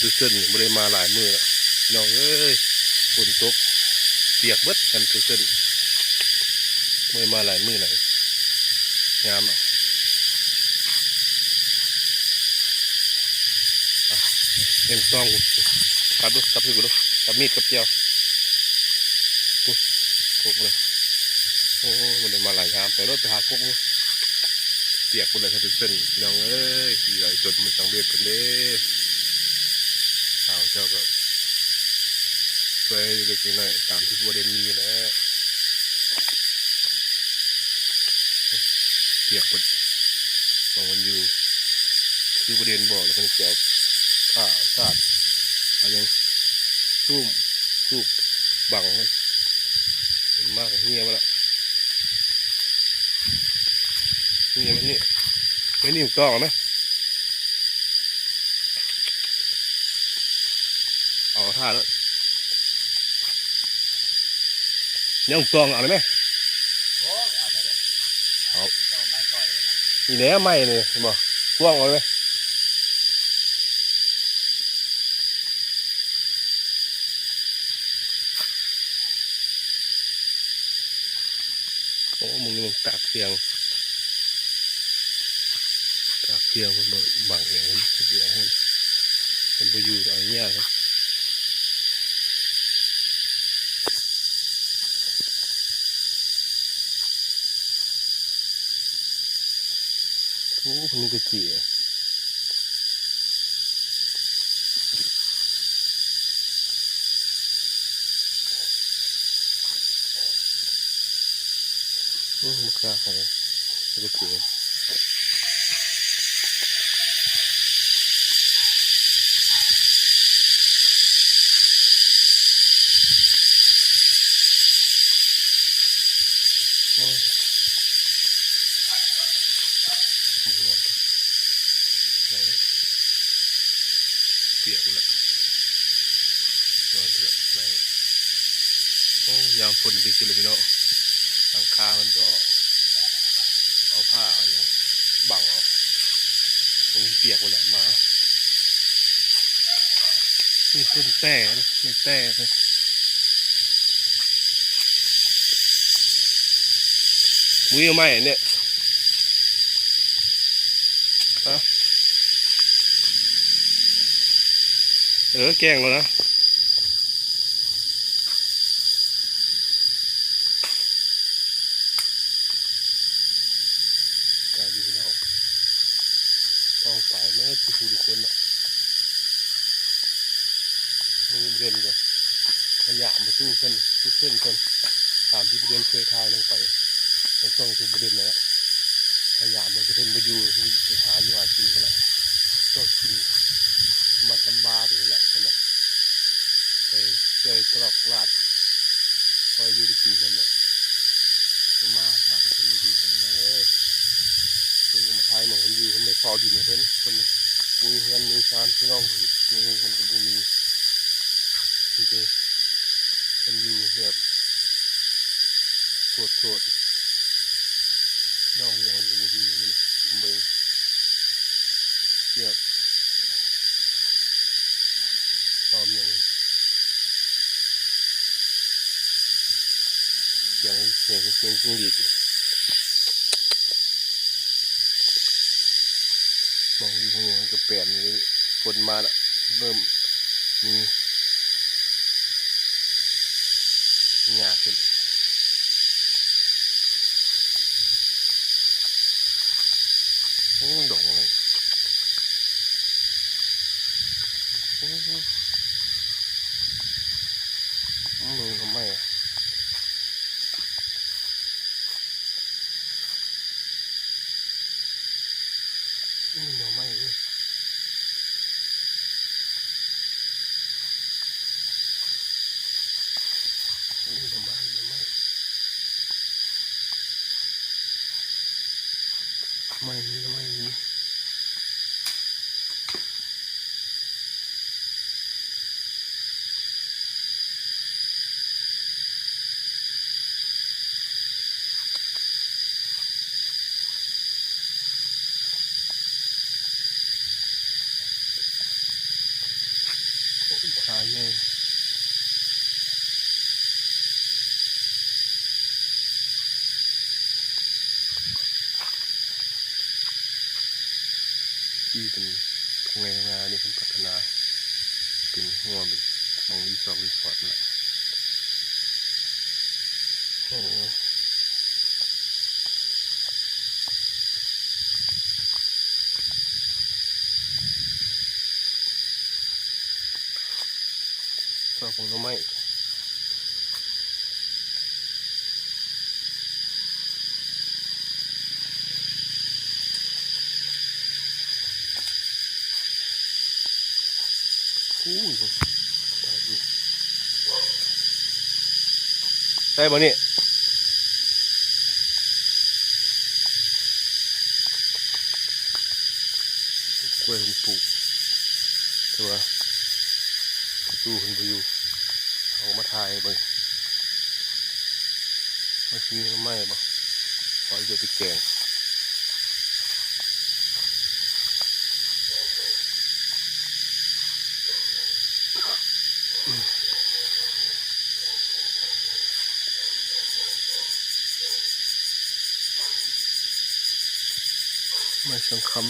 ทุกเส้นไม่ได้มาหลายมือน้องเอ้ยฝนตกเปียกเบิดกันทุกเส้นไม่ได้มาหลายมือไหนงามอ่ะยังต้องตัดดูตัดดูตัดมีดกับเจียวปุ๊บกุ๊กเลยโอ้มันได้มาหลายยามไปรถไปหากุ๊กเปียกหมดเลยทุกเส้นน้องเอ้ยใหญ่จนมันจังเบียดกันเด้ข่าวเจ้าก็ช่วยเล็กๆหน่อยตามที่ประเด็นมีนะเปียกหมดมองมันอยู่คือประเด็นบอกแล้วมันเกี่ยวผ้าซาดอะไรยังทูบบังมันเป็นมากกับเงียบแล้วเงียบมันนี่ไม่นิ่มกล้องไหมเอาท่าแล้วยังกล้องเอาเลยไหมเอาอีแหนไม่เลยเห็นบ่กว้างเอาเลยไหมโอ้มึงนี่มึงตากเพียงคนบังเองคนเดียวคนไปอยู่อะไรเงี้ยครับโอ้คนนี้ก็เจี๋ยมะขามของก็เจี๋ยโอ้ยมึงนอนไหนเปียกแล้วนอนเถอะไหนโอ้ยามฝนเป็นสิเลยพี่น้องหลังคามันก็เอาผ้าเอาอย่างบังเอาตรงเปียกหมดแหละมานี่ต้นแต่ไม่แต่เลยมุ้ยไม่เนี่ยแกงแล้วนะการดีแล้วต้องไปเมื่อทุกคนอ่ะมือเดินก่อนขยามมาทุกเส้นคนตามที่ประเด็นเคยทายลงไปในช่องทุกประเด็นแล้วขยามมันจะเป็นประยูไปหาอยู่หากินมาแล้วก็กินมันลำบากอยู่แหละกันนะไปเจอตลอกลาดคอยอยู่ได้กินกันแหละมาหาเป็นประยูกันเลยเพื่อนมาทายหนูคนอยู่เขาไม่พอดินเพื่อนคนปุยเงินมีชานพี่น้องมีคนกับบุมีจริงๆคนอยู่แบบโทษน้องอย่างคนกับบุมีเลยเบิ่งเทียบตอมอย่างเสียงจิ้งหรีดมองอยู่หัวกับแปดเลยฝนมาแล้วเริ่มมีหญ้าขึ้นดอกอะไรมึงทำไมอ่ะนี่ดอกไม้เลยนี่ดอกไม้ไม่มี ที่เป็นตรงในทำงานนี่เป็นพัฒนาเป็นหัวเป็นมองรีสอร์ทมาละโอ้ชอบผลไม้อู้ยได้บ่นี่กล้วยมันปลูกตัวตู้คนไปอยู่เอามาถ่ายเบิ่งมาชี้น้ำไม้บ่ขอจะไปแกงไม่สังคำ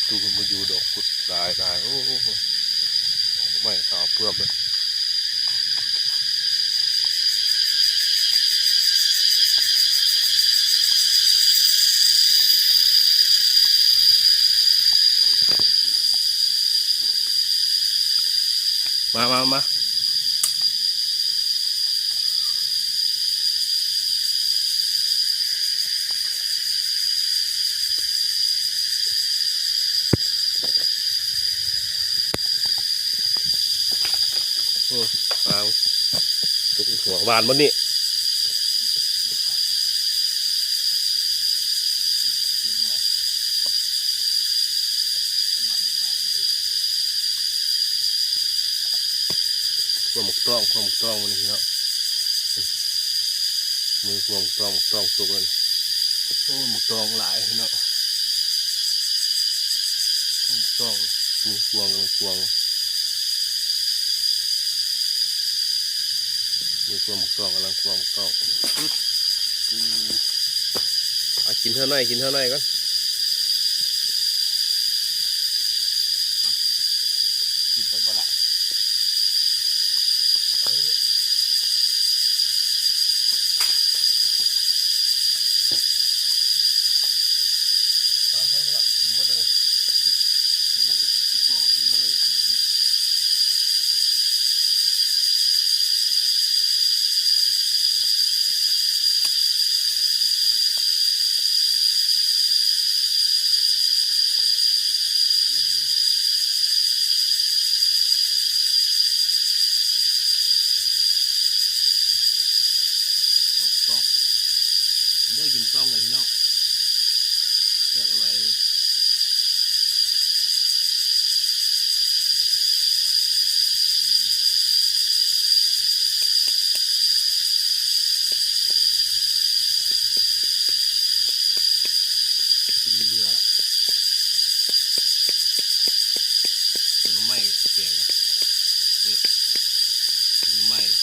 ตู้คนมาอยู่ดอกพุดได้โอ้ไม่ขาวเปลือกเลยมาเอาตุกหัวบานบนนี้ขวหมกต้องมันนี่เนาะมือขวหมกต้องตุกเลยโอ้หมกต้องหลายเนาะหมกต้องมือขวงมือขวงหมกต้องกำลังขวหมกต้องกินเท่าไหร่ก่อนกินไปบ่ละต้องมันได้กินต้องเลยพี่น้องแซ่บอร่อยเลยกินเบื่อแล้วเป็นน้ำไหม้แกงนะนี่น้ำไหม้ ม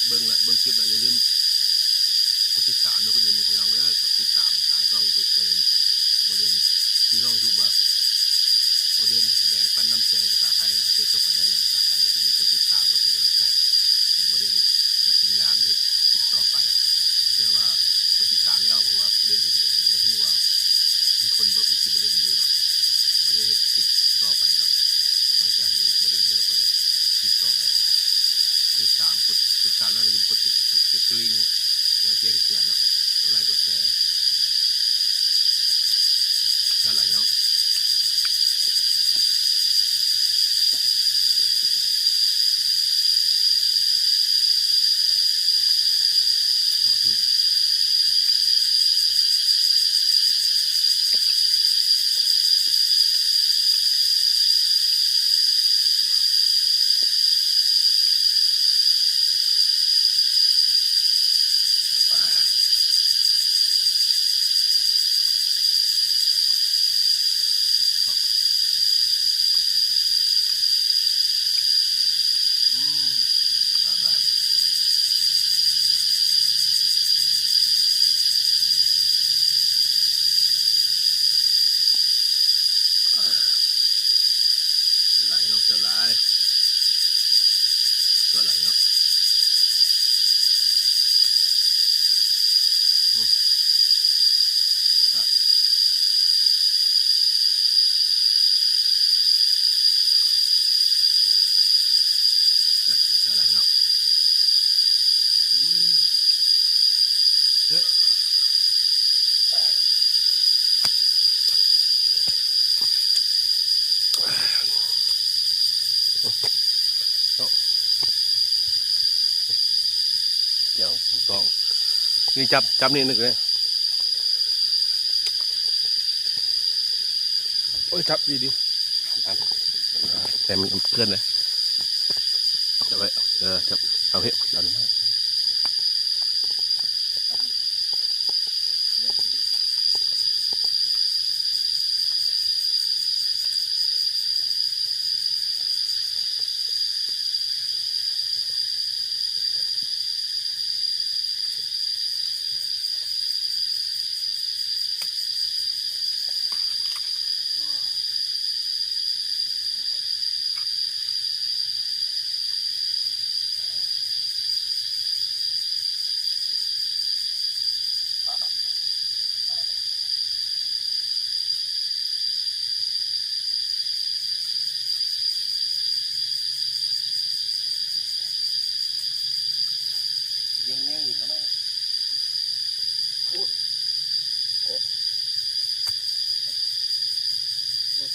เบิ้งคลิปแล้วอย่าลืมกดติดตามด้วยก็ดีนะพี่น้องเด้อกดติดตามทางช่อง YouTube ประเด็นที่ช่อง YouTube ประเด็นแบ่งปันน้ำใจภาษาไทยนะเพื่อเข้าไปได้ภาษาไทยอย่าลืมกดติดตามเพื่อเป็นกำลังใจในประเด็นจะเป็นงานที่ติดต่อไปเชื่อว่ากดติดตามแล้วเพราะว่าประเด็นเห็นอยู่ยังรู้ว่ามีคนแบบมีประเด็นอยู่เนาะเราจะเห็นคลิปต่อไปเนาะมันจะเป็นประเด็นเรื่องไปคลิปต่อไปติดตามกดติดตามแล้วอย่าลืมกดติดกริ่งแล้วแจ้งเตือนเนาะกดไลค์กดแชร์แค่ไหนแล้วยุบแบบไหลเนาะจะไหลก็ไหลเนาะจะไหลเนาะเฮ้ยเจ้าต้องนี่จับนี่นึกเลยโอ้ยจับดีแต่มันเพื่อนเลยจับไว้จับเอาเฮ้ยเอาหน่อยยังอยู่นะแม่โอ้โอ้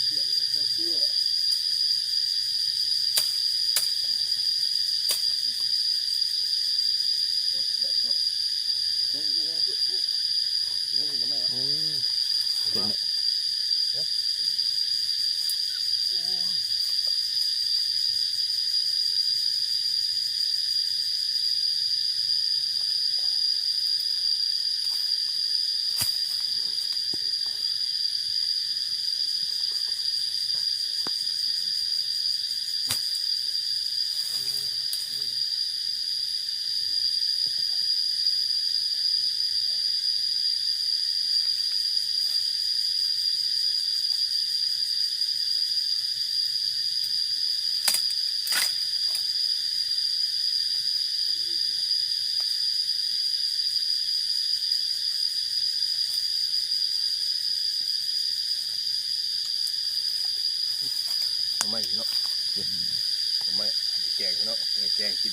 เสียงเสื้อโอ้เสียงเนาะยังอยู่นะแม่โอ้เห็นเนี่ยทำไมเนาะทำไมแกงเนาะแกงกิน